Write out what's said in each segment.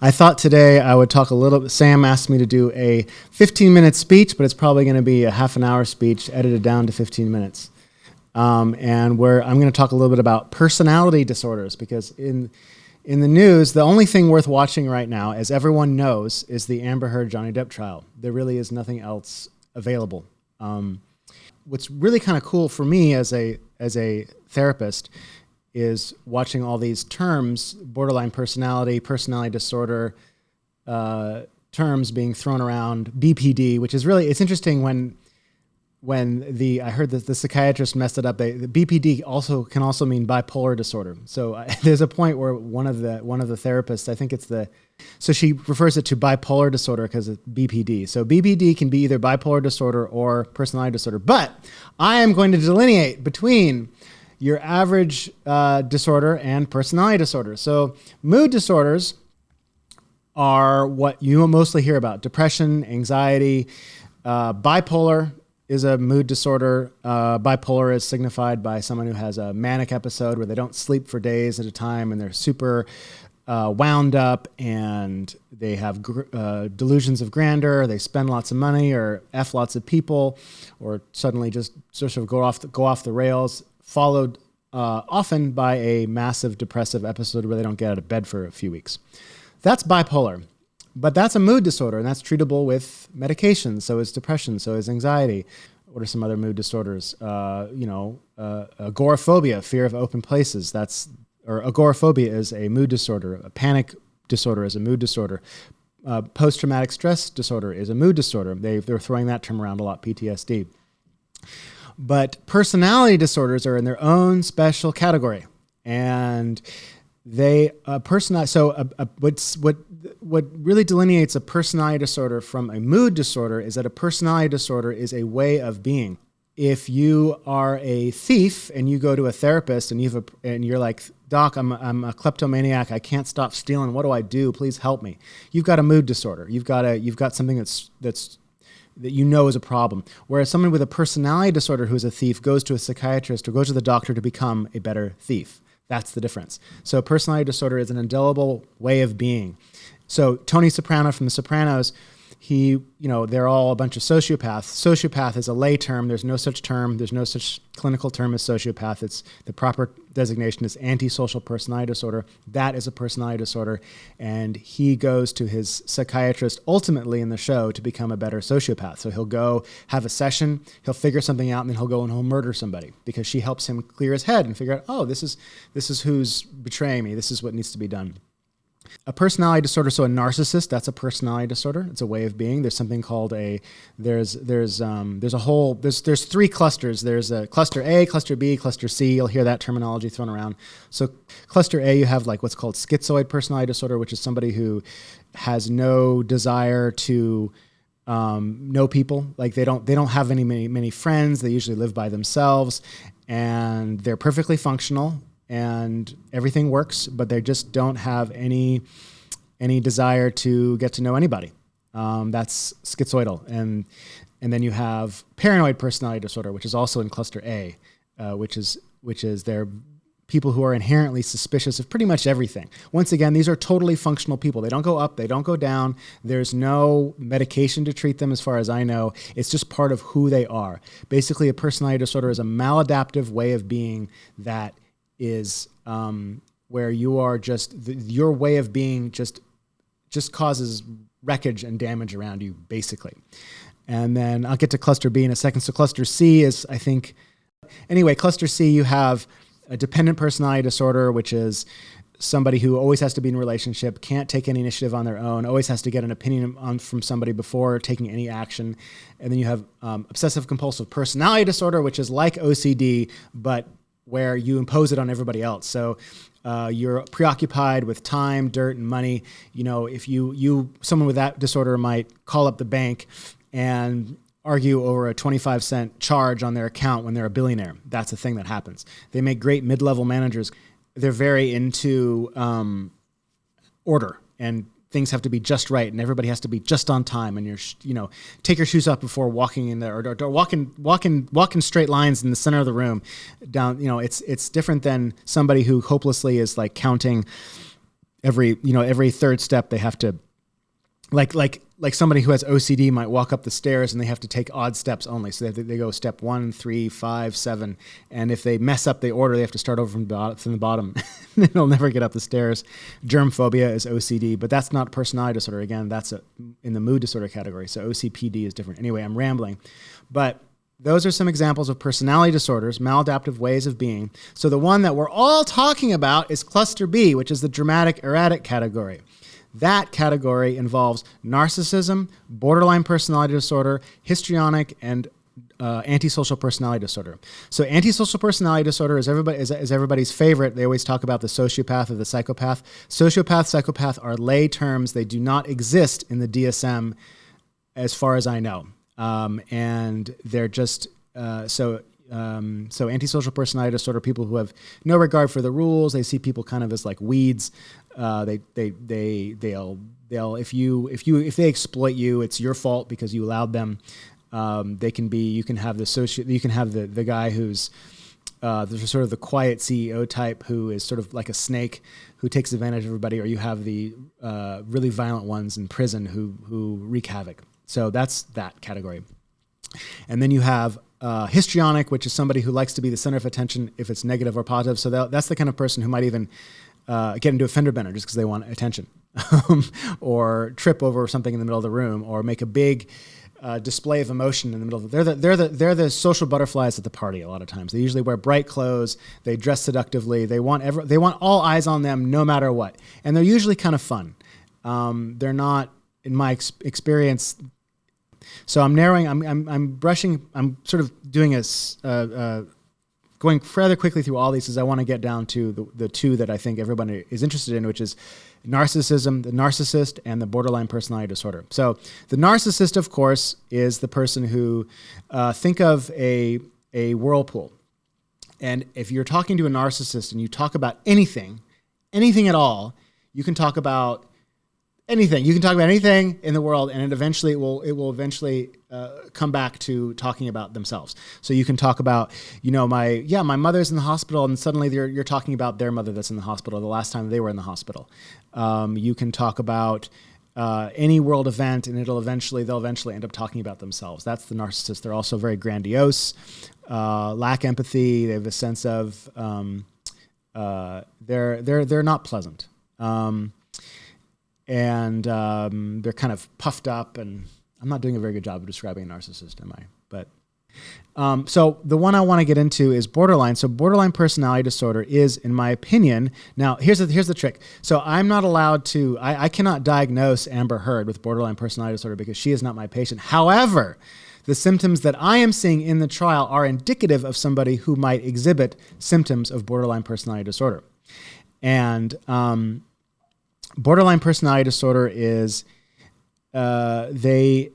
I thought today I would talk a little bit. Sam asked me to do a 15-minute speech, but it's probably going to be a half an hour speech edited down to 15 minutes. And where I'm going to talk a little bit about personality disorders, because in the news, the only thing worth watching right now, as everyone knows, is the Amber Heard Johnny Depp trial. There really is nothing else available. What's really kind of cool for me as a therapist is watching all these terms, borderline personality, personality disorder, terms being thrown around, BPD, which is really, it's interesting when I heard that the psychiatrist messed it up. The BPD can also mean bipolar disorder. So there's a point where one of the therapists, I think so she refers it to bipolar disorder because it's BPD. So BPD can be either bipolar disorder or personality disorder. But I am going to delineate between your average disorder and personality disorder. So mood disorders are what you mostly hear about: depression, anxiety, bipolar is a mood disorder. Bipolar is signified by someone who has a manic episode where they don't sleep for days at a time and they're super wound up and they have delusions of grandeur. They spend lots of money or F lots of people, or suddenly just sort of go off the rails, followed often by a massive depressive episode where they don't get out of bed for a few weeks. That's bipolar. But that's a mood disorder, and that's treatable with medication. So is depression, so is anxiety. What are some other mood disorders? Agoraphobia, fear of open places. Agoraphobia is a mood disorder. A panic disorder is a mood disorder. Post-traumatic stress disorder is a mood disorder. They're throwing that term around a lot, PTSD. But personality disorders are in their own special category, and they what really delineates a personality disorder from a mood disorder is that a personality disorder is a way of being. If you are a thief and you go to a therapist and you're like, "Doc, I'm a kleptomaniac. I can't stop stealing. What do I do? Please help me." You've got a mood disorder. You've got something that you know is a problem. Whereas someone with a personality disorder who's a thief goes to a psychiatrist or goes to the doctor to become a better thief. That's the difference. So personality disorder is an indelible way of being. So Tony Soprano from The Sopranos, they're all a bunch of sociopaths. Sociopath is a lay term. There's no such term. There's no such clinical term as sociopath. It's the proper designation is antisocial personality disorder. That is a personality disorder. And he goes to his psychiatrist ultimately in the show to become a better sociopath. So he'll go have a session, he'll figure something out, and then he'll go and he'll murder somebody because she helps him clear his head and figure out, oh, this is who's betraying me. This is what needs to be done. A personality disorder, so a narcissist, that's a personality disorder. It's a way of being. There's something called there's three clusters. There's a cluster A, cluster B, cluster C. You'll hear that terminology thrown around. So cluster A, you have like what's called schizoid personality disorder, which is somebody who has no desire to know people. Like they don't have many friends. They usually live by themselves, and they're perfectly functional. And everything works, but they just don't have any desire to get to know anybody. That's schizoidal. And then you have paranoid personality disorder, which is also in cluster A, which is they're people who are inherently suspicious of pretty much everything. Once again, these are totally functional people. They don't go up, they don't go down. There's no medication to treat them as far as I know. It's just part of who they are. Basically, a personality disorder is a maladaptive way of being that is where you are your way of being just causes wreckage and damage around you, basically. And then I'll get to cluster B in a second. So cluster C is, I think, anyway, cluster C, you have a dependent personality disorder, which is somebody who always has to be in a relationship, can't take any initiative on their own, always has to get an opinion from somebody before taking any action. And then you have obsessive compulsive personality disorder, which is like OCD, but where you impose it on everybody else. So you're preoccupied with time, dirt, and money. If someone with that disorder might call up the bank and argue over a 25-cent charge on their account when they're a billionaire. That's a thing that happens. They make great mid-level managers. They're very into order, and things have to be just right, and everybody has to be just on time. And take your shoes off before walking in there, or walking straight lines in the center of the room. Down, it's different than somebody who hopelessly is like counting every third step they have to, like somebody who has OCD might walk up the stairs and they have to take odd steps only. So they go step 1, 3, 5, 7. And if they mess up the order, they have to start over from the bottom. They'll never get up the stairs. Germ phobia is OCD, but that's not personality disorder. Again, that's in the mood disorder category. So OCPD is different. Anyway, I'm rambling. But those are some examples of personality disorders, maladaptive ways of being. So the one that we're all talking about is cluster B, which is the dramatic erratic category. That category involves narcissism, borderline personality disorder, histrionic, and antisocial personality disorder. So antisocial personality disorder is everybody's favorite. They always talk about the sociopath or the psychopath. Sociopath, psychopath are lay terms. They do not exist in the DSM as far as I know. And they're just so antisocial personality disorder, people who have no regard for the rules. They see people kind of as like weeds. They'll if they exploit you, it's your fault because you allowed them. You can have the guy who's there's sort of the quiet CEO type who is sort of like a snake who takes advantage of everybody, or you have the really violent ones in prison who wreak havoc. So that's that category. And then you have histrionic, which is somebody who likes to be the center of attention if it's negative or positive. So that's the kind of person who might even get into a fender bender just because they want attention, or trip over something in the middle of the room, or make a big display of emotion in the middle of it. They're the social butterflies at the party. A lot of times they usually wear bright clothes. They dress seductively. They want all eyes on them no matter what, and they're usually kind of fun. They're not, in my experience. So I'm narrowing. I'm brushing. I'm sort of doing going rather quickly through all these, as I want to get down to the two that I think everybody is interested in, which is narcissism, the narcissist, and the borderline personality disorder. So the narcissist, of course, is the person who think of a whirlpool, and if you're talking to a narcissist and you talk about anything at all, you can talk about anything. You can talk about anything in the world, and it will eventually come back to talking about themselves. So you can talk about, my mother's in the hospital, and suddenly you're talking about their mother that's in the hospital, the last time they were in the hospital. You can talk about any world event, and they'll eventually end up talking about themselves. That's the narcissist. They're also very grandiose, lack empathy. They have a sense of they're not pleasant. And they're kind of puffed up, and I'm not doing a very good job of describing a narcissist, am I? But so the one I want to get into is borderline. So borderline personality disorder is, in my opinion, now here's the trick. So I'm not allowed to, I cannot diagnose Amber Heard with borderline personality disorder because she is not my patient. However, the symptoms that I am seeing in the trial are indicative of somebody who might exhibit symptoms of borderline personality disorder. And borderline personality disorder is they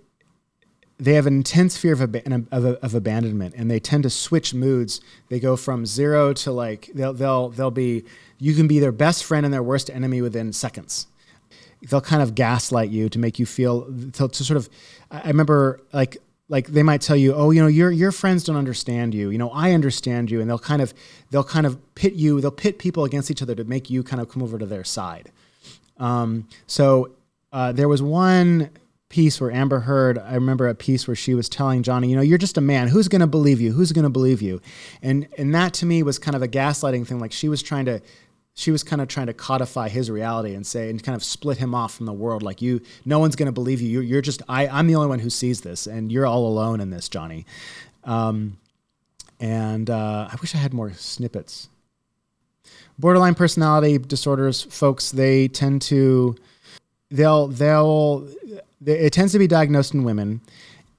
have an intense fear of abandonment, and they tend to switch moods. They go from zero to like they'll be, you can be their best friend and their worst enemy within seconds. They'll kind of gaslight you to make you feel to sort of. I remember like they might tell you, oh, your friends don't understand you. I understand you, and they'll kind of pit you. They'll pit people against each other to make you kind of come over to their side. So there was one piece where Amber Heard, I remember a piece where she was telling Johnny, you're just a man. Who's going to believe you? Who's going to believe you? And that to me was kind of a gaslighting thing. Like she was kind of trying to codify his reality and kind of split him off from the world. Like no one's going to believe you. You're just, I'm the only one who sees this, and you're all alone in this, Johnny. I wish I had more snippets. Borderline personality disorders, folks, they tend to, it tends to be diagnosed in women,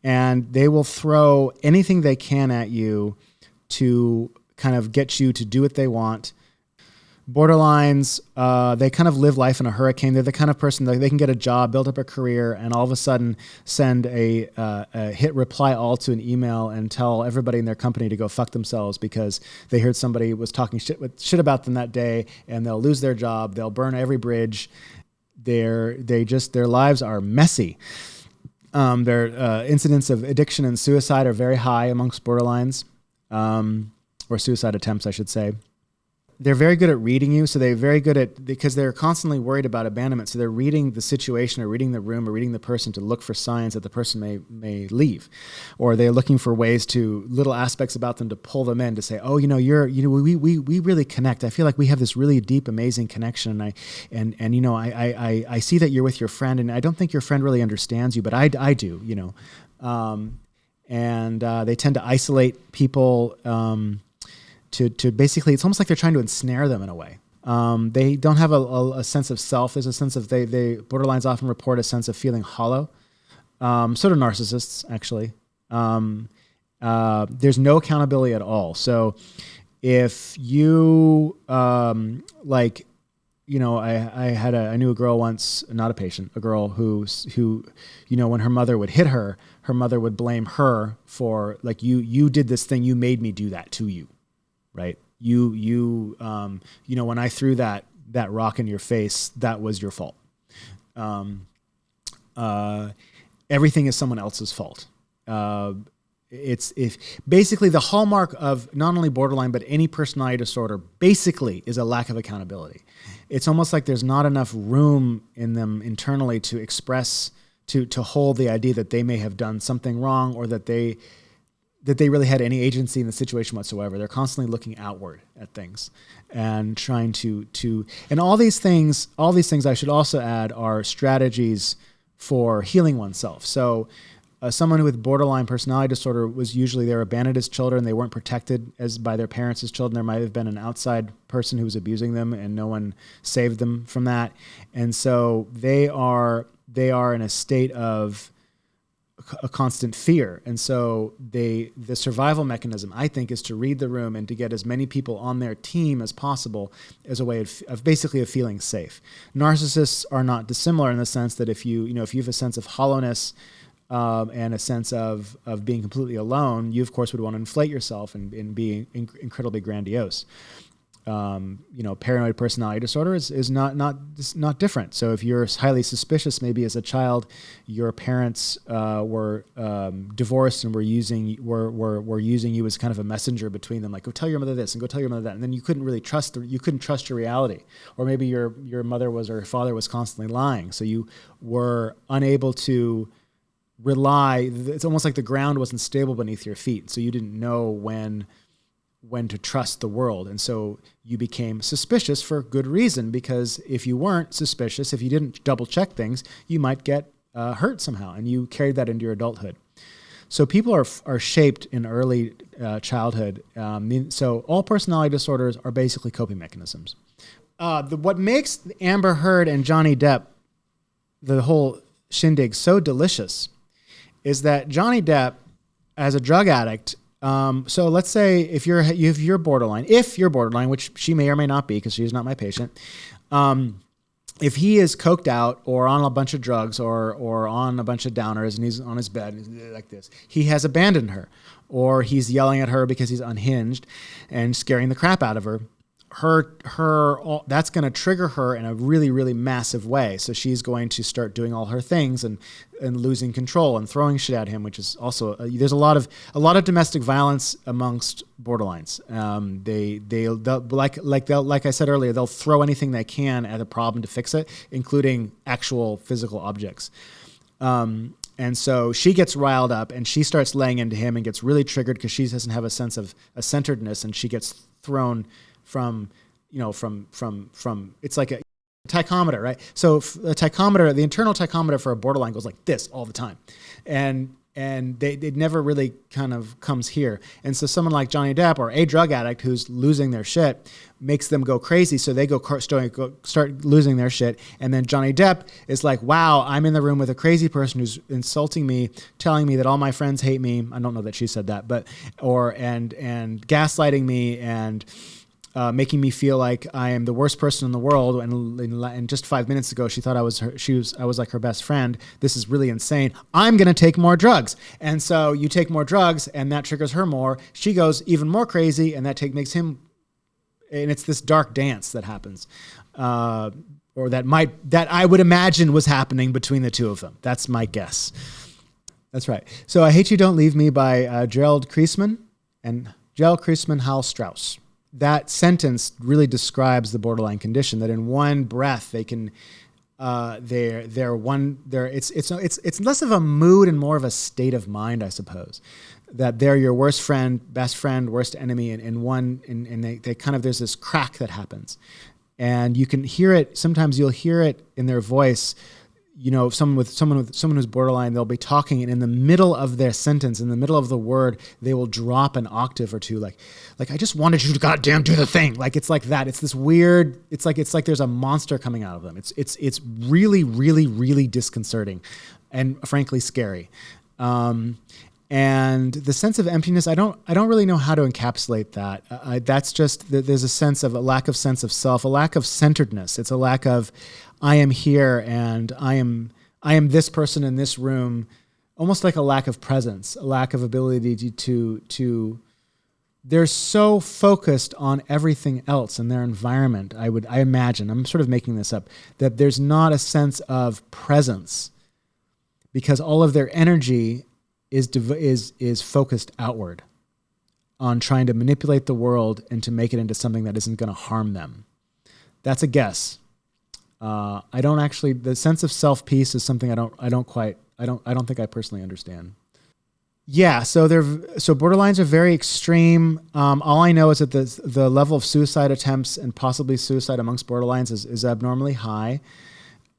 and they will throw anything they can at you to kind of get you to do what they want. Borderlines, they kind of live life in a hurricane. They're the kind of person that they can get a job, build up a career, and all of a sudden send a hit reply all to an email and tell everybody in their company to go fuck themselves because they heard somebody was talking shit about them that day, and they'll lose their job. They'll burn every bridge. Their lives are messy. Their incidents of addiction and suicide are very high amongst borderlines, or suicide attempts, I should say. they're very good at reading you. So they're very good at, because they're constantly worried about abandonment. So they're reading the situation or reading the room or reading the person to look for signs that the person may leave, or they're looking for ways to, little aspects about them to pull them in to say, oh, we really connect. I feel like we have this really deep, amazing connection. And I see that you're with your friend, and I don't think your friend really understands you, but I do, and they tend to isolate people, to basically, it's almost like they're trying to ensnare them in a way. They don't have a sense of self. There's a sense of, borderlines often report a sense of feeling hollow. So do narcissists, actually. There's no accountability at all. So if you, I knew a girl once, not a patient, a girl who, when her mother would hit her, her mother would blame her for, like, you did this thing, you made me do that to you. Right. When I threw that rock in your face, that was your fault. Everything is someone else's fault. If basically the hallmark of not only borderline, but any personality disorder basically is a lack of accountability. It's almost like there's not enough room in them internally to express, to hold the idea that they may have done something wrong, or that they really had any agency in the situation whatsoever. They're constantly looking outward at things and trying to and all these things I should also add are strategies for healing oneself. So someone with borderline personality disorder was usually, they were abandoned as children. They weren't protected by their parents as children. There might have been an outside person who was abusing them, and no one saved them from that. And so they are in a state of a constant fear. And so the survival mechanism, I think, is to read the room and to get as many people on their team as possible as a way of basically feeling safe. Narcissists are not dissimilar in the sense that if you have a sense of hollowness, and a sense of being completely alone, you of course would want to inflate yourself and be incredibly grandiose. Paranoid personality disorder is not different. So if you're highly suspicious, maybe as a child, your parents were divorced and were using you as kind of a messenger between them, like, go tell your mother this and go tell your mother that, and then you couldn't really trust your reality. Or maybe your mother or your father was constantly lying, so you were unable to rely. It's almost like the ground wasn't stable beneath your feet, so you didn't know when to trust the world. And so you became suspicious for good reason, because if you weren't suspicious, if you didn't double check things, you might get hurt somehow, and you carried that into your adulthood. So people are shaped in early childhood. So all personality disorders are basically coping mechanisms. What makes Amber Heard and Johnny Depp, the whole shindig, so delicious is that Johnny Depp, as a drug addict, so let's say if you're borderline, which she may or may not be because she's not my patient, if he is coked out or on a bunch of drugs or on a bunch of downers and he's on his bed like this, he has abandoned her, or he's yelling at her because he's unhinged and scaring the crap out of her. That's going to trigger her in a really, really massive way. So she's going to start doing all her things and losing control and throwing shit at him, which is also there's a lot of domestic violence amongst borderlines. Like I said earlier, they'll throw anything they can at a problem to fix it, including actual physical objects. And so she gets riled up and she starts laying into him and gets really triggered because she doesn't have a sense of a centeredness, and she gets thrown from it's like a tachometer, right? So a tachometer, the internal tachometer for a borderline goes like this all the time. And it never really kind of comes here. And so someone like Johnny Depp, or a drug addict who's losing their shit, makes them go crazy. So they start losing their shit. And then Johnny Depp is like, wow, I'm in the room with a crazy person who's insulting me, telling me that all my friends hate me. I don't know that she said that, but, and gaslighting me and making me feel like I am the worst person in the world. And just 5 minutes ago, she thought I was like her best friend. This is really insane. I'm going to take more drugs. And so you take more drugs and that triggers her more. She goes even more crazy, and that makes him, and it's this dark dance that happens, or that I would imagine was happening between the two of them. That's my guess. That's right. So I Hate You, Don't Leave Me by Gerald Kreisman, Hal Strauss. that sentence really describes the borderline condition, that in one breath they can, it's less of a mood and more of a state of mind, I suppose, that they're your worst friend, best friend, worst enemy and they kind of, there's this crack that happens, and you can hear it. Sometimes you'll hear it in their voice. Someone who's borderline, they'll be talking, and in the middle of their sentence, in the middle of the word, they will drop an octave or two, like I just wanted you to goddamn do the thing. Like it's like that. It's this weird. It's like there's a monster coming out of them. It's really, really, really disconcerting, and frankly scary. And the sense of emptiness, I don't really know how to encapsulate that. That's just there's a sense of a lack of sense of self, a lack of centeredness. It's a lack of, I am here and I am this person in this room, almost like a lack of presence, a lack of ability to they're so focused on everything else in their environment. I imagine, I'm sort of making this up, that there's not a sense of presence because all of their energy is focused outward on trying to manipulate the world and to make it into something that isn't going to harm them. That's a guess. The sense of self-peace is something I don't think I personally understand. Yeah, so borderlines are very extreme. All I know is that the level of suicide attempts and possibly suicide amongst borderlines is abnormally high.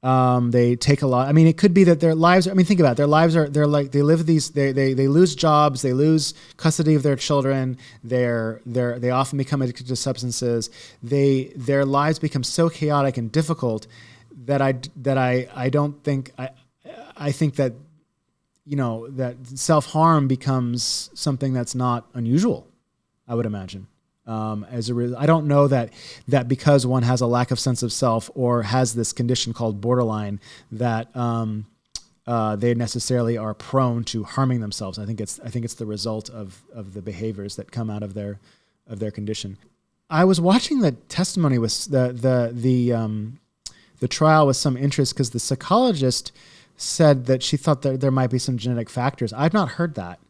They take a lot. I mean, it could be that their lives. I mean, think about it. Their lives are. They're like they live these. They lose jobs. They lose custody of their children. They often become addicted to substances. Their lives become so chaotic and difficult that I don't think I think that that self-harm becomes something that's not unusual. I would imagine. I don't know that because one has a lack of sense of self or has this condition called borderline that they necessarily are prone to harming themselves. I think it's the result of the behaviors that come out of their condition. I was watching the testimony with the trial with some interest because the psychologist said that she thought that there might be some genetic factors. I've not heard that,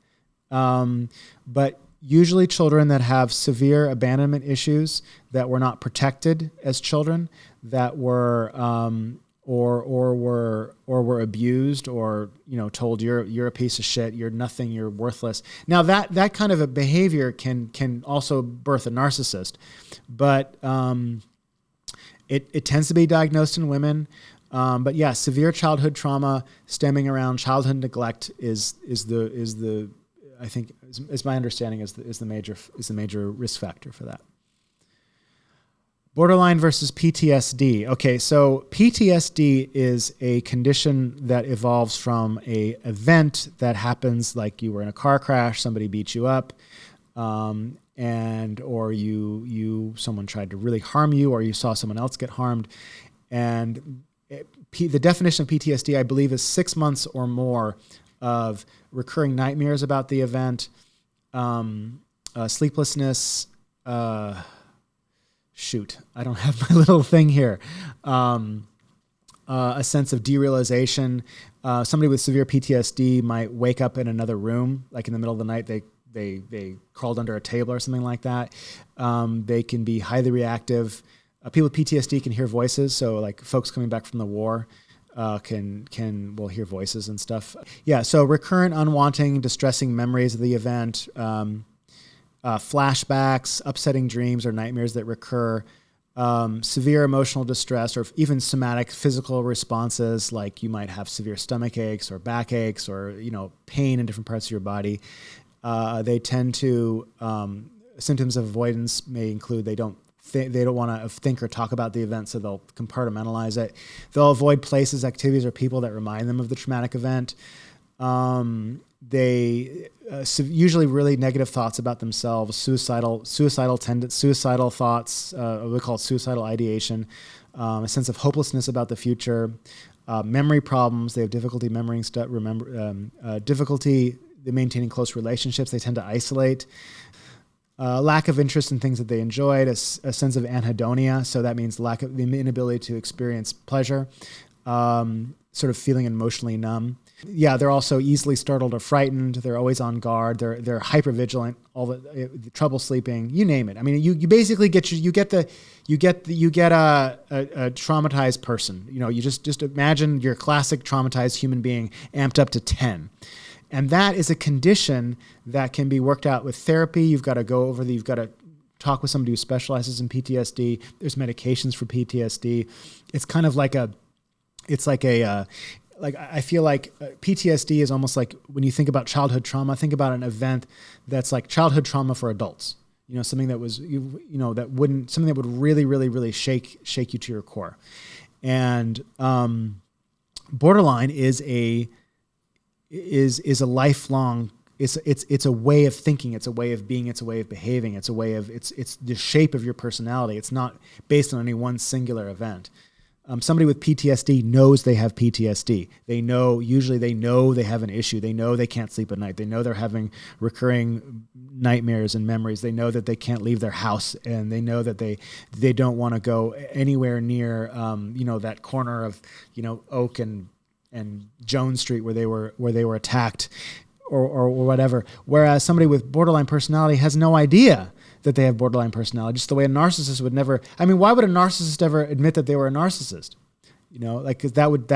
but usually children that have severe abandonment issues that were not protected as children, that were or were abused or told you're a piece of shit, you're nothing, you're worthless. Now that kind of a behavior can also birth a narcissist, but it tends to be diagnosed in women. But yeah, severe childhood trauma stemming around childhood neglect is the I think is my understanding is the major risk factor for that. Borderline versus PTSD. Okay, so PTSD is a condition that evolves from a event that happens, like you were in a car crash, somebody beat you up, and or someone tried to really harm you, or you saw someone else get harmed, and the definition of PTSD, I believe, is 6 months or more of recurring nightmares about the event, sleeplessness. I don't have my little thing here. A sense of derealization. Somebody with severe PTSD might wake up in another room, like in the middle of the night. They crawled under a table or something like that. They can be highly reactive. People with PTSD can hear voices. So like folks coming back from the war will hear voices and stuff. Yeah. So recurrent, unwanting, distressing memories of the event, flashbacks, upsetting dreams or nightmares that recur, severe emotional distress, or even somatic physical responses, like you might have severe stomach aches or back aches or, pain in different parts of your body. They tend to, symptoms of avoidance may include they don't want to think or talk about the event, so they'll compartmentalize it. They'll avoid places, activities, or people that remind them of the traumatic event. They usually really negative thoughts about themselves, suicidal thoughts, we call it suicidal ideation, a sense of hopelessness about the future, memory problems. They have difficulty remembering stuff, difficulty maintaining close relationships. They tend to isolate. Lack of interest in things that they enjoyed, a sense of anhedonia. So that means the inability to experience pleasure, sort of feeling emotionally numb. Yeah, they're also easily startled or frightened. They're always on guard. They're hypervigilant. All the trouble sleeping. You name it. I mean, you basically get a traumatized person. You just imagine your classic traumatized human being amped up to 10. And that is a condition that can be worked out with therapy. You've got to go over you've got to talk with somebody who specializes in PTSD. There's medications for PTSD. It's kind of like I feel like PTSD is almost like when you think about childhood trauma, think about an event that's like childhood trauma for adults. Something that was, something that would really, really, really shake you to your core. And borderline is a lifelong. It's a way of thinking. It's a way of being. It's a way of behaving. It's the shape of your personality. It's not based on any one singular event. Somebody with PTSD knows they have PTSD. Usually they know they have an issue. They know they can't sleep at night. They know they're having recurring nightmares and memories. They know that they can't leave their house, and they know that they don't want to go anywhere near, that corner of, Oak and Jones Street where they were attacked or whatever. Whereas somebody with borderline personality has no idea that they have borderline personality, just the way a narcissist would never. I mean, why would a narcissist ever admit that they were a narcissist? Because that would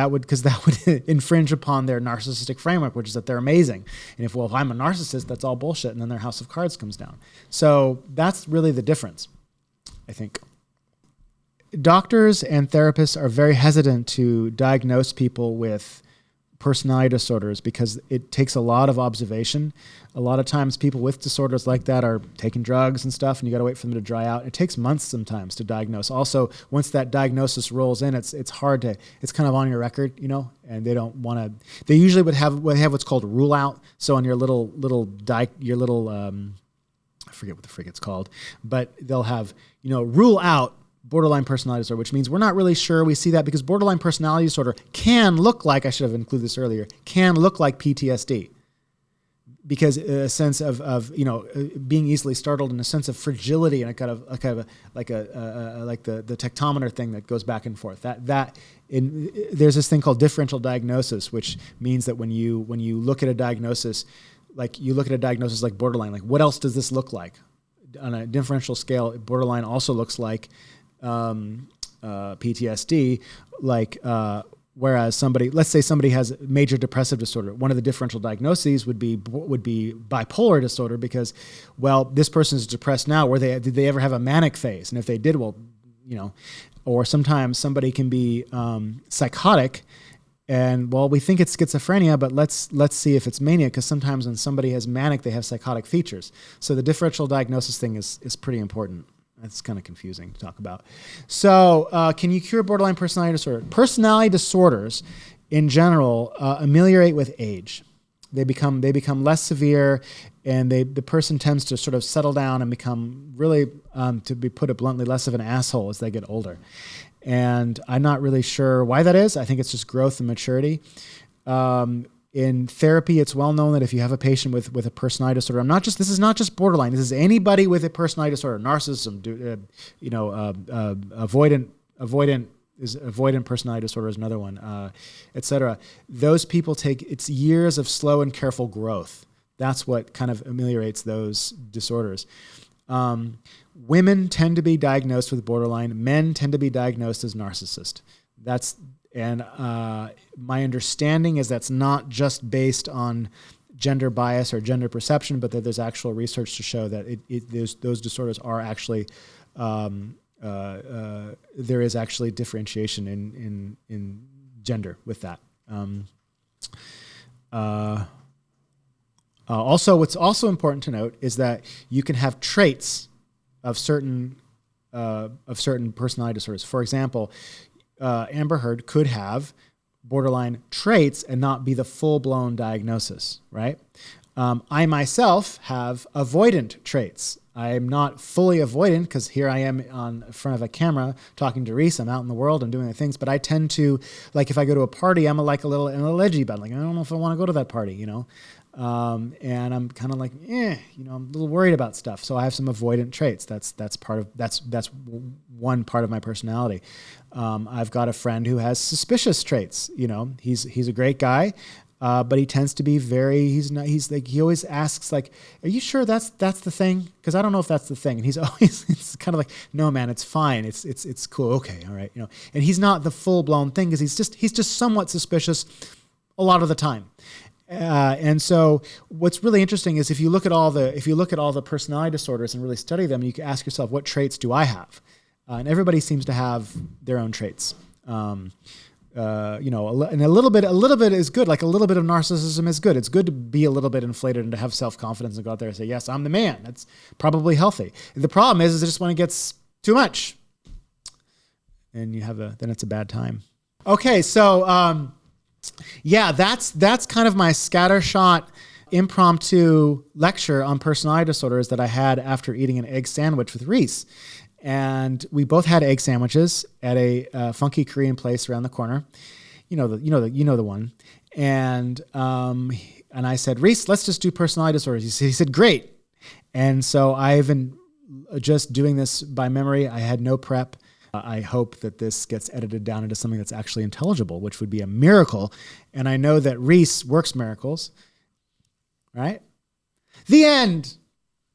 infringe upon their narcissistic framework, which is that they're amazing. And if I'm a narcissist, that's all bullshit, and then their house of cards comes down. So that's really the difference, I think. Doctors and therapists are very hesitant to diagnose people with personality disorders because it takes a lot of observation. A lot of times people with disorders like that are taking drugs and stuff, and you got to wait for them to dry out. It takes months sometimes to diagnose. Also, once that diagnosis rolls in, it's hard to, it's kind of on your record, and they don't want to, they usually would have what's called rule out. So on your I forget what the frick it's called, but they'll have, rule out borderline personality disorder, which means we're not really sure we see that because borderline personality disorder can look like, I should have included this earlier, can look like PTSD because a sense of being easily startled and a sense of fragility and like the tectometer thing that goes back and forth. There's this thing called differential diagnosis, which means that when you look at a diagnosis, like borderline, like what else does this look like? On a differential scale, borderline also looks like PTSD, whereas let's say somebody has major depressive disorder. One of the differential diagnoses would be bipolar disorder because, this person is depressed now. Did they ever have a manic phase? And if they did, or sometimes somebody can be psychotic. And we think it's schizophrenia, but let's see if it's mania, because sometimes when somebody has manic, they have psychotic features. So the differential diagnosis thing is pretty important. That's kind of confusing to talk about. So can you cure borderline personality disorder? Personality disorders in general ameliorate with age. They become less severe, and the person tends to sort of settle down and become really, to be put it bluntly, less of an asshole as they get older. And I'm not really sure why that is. I think it's just growth and maturity. In therapy, it's well known that if you have a patient with a personality disorder, this is not just borderline. This is anybody with a personality disorder, narcissism, avoidant personality disorder is another one, etc. Those people it's years of slow and careful growth. That's what kind of ameliorates those disorders. Women tend to be diagnosed with borderline. Men tend to be diagnosed as narcissist. My understanding is that's not just based on gender bias or gender perception, but that there's actual research to show that those disorders are actually there is actually differentiation in gender with that. Also, what's also important to note is that you can have traits of certain personality disorders. For example, Amber Heard could have borderline traits and not be the full-blown diagnosis, right? I myself have avoidant traits. I'm not fully avoidant because here I am in front of a camera talking to Reese. I'm out in the world and doing the things, but I tend to, like if I go to a party, I'm a little edgy about it. Like, I don't know if I want to go to that party, and I'm kind of like, I'm a little worried about stuff. So I have some avoidant traits. That's one part of my personality. I've got a friend who has suspicious traits. He's a great guy, but he tends to be he always asks like, are you sure that's the thing? Because I don't know if that's the thing. And he's always, it's kind of like, no, man, it's fine. It's cool. Okay. All right. And he's not the full blown thing because he's just somewhat suspicious a lot of the time. And so what's really interesting is if you look at all the personality disorders and really study them, you can ask yourself, what traits do I have? And everybody seems to have their own traits. And a little bit is good. Like a little bit of narcissism is good. It's good to be a little bit inflated and to have self-confidence and go out there and say, yes, I'm the man. That's probably healthy. The problem is just when it gets too much and then it's a bad time. Okay. So, that's kind of my scattershot impromptu lecture on personality disorders that I had after eating an egg sandwich with Reese. And we both had egg sandwiches at a funky Korean place around the corner. You know the one. And I said, Reese, let's just do personality disorders. He said, great. And so I've been just doing this by memory. I had no prep. I hope that this gets edited down into something that's actually intelligible, which would be a miracle. And I know that Reese works miracles. Right? The end.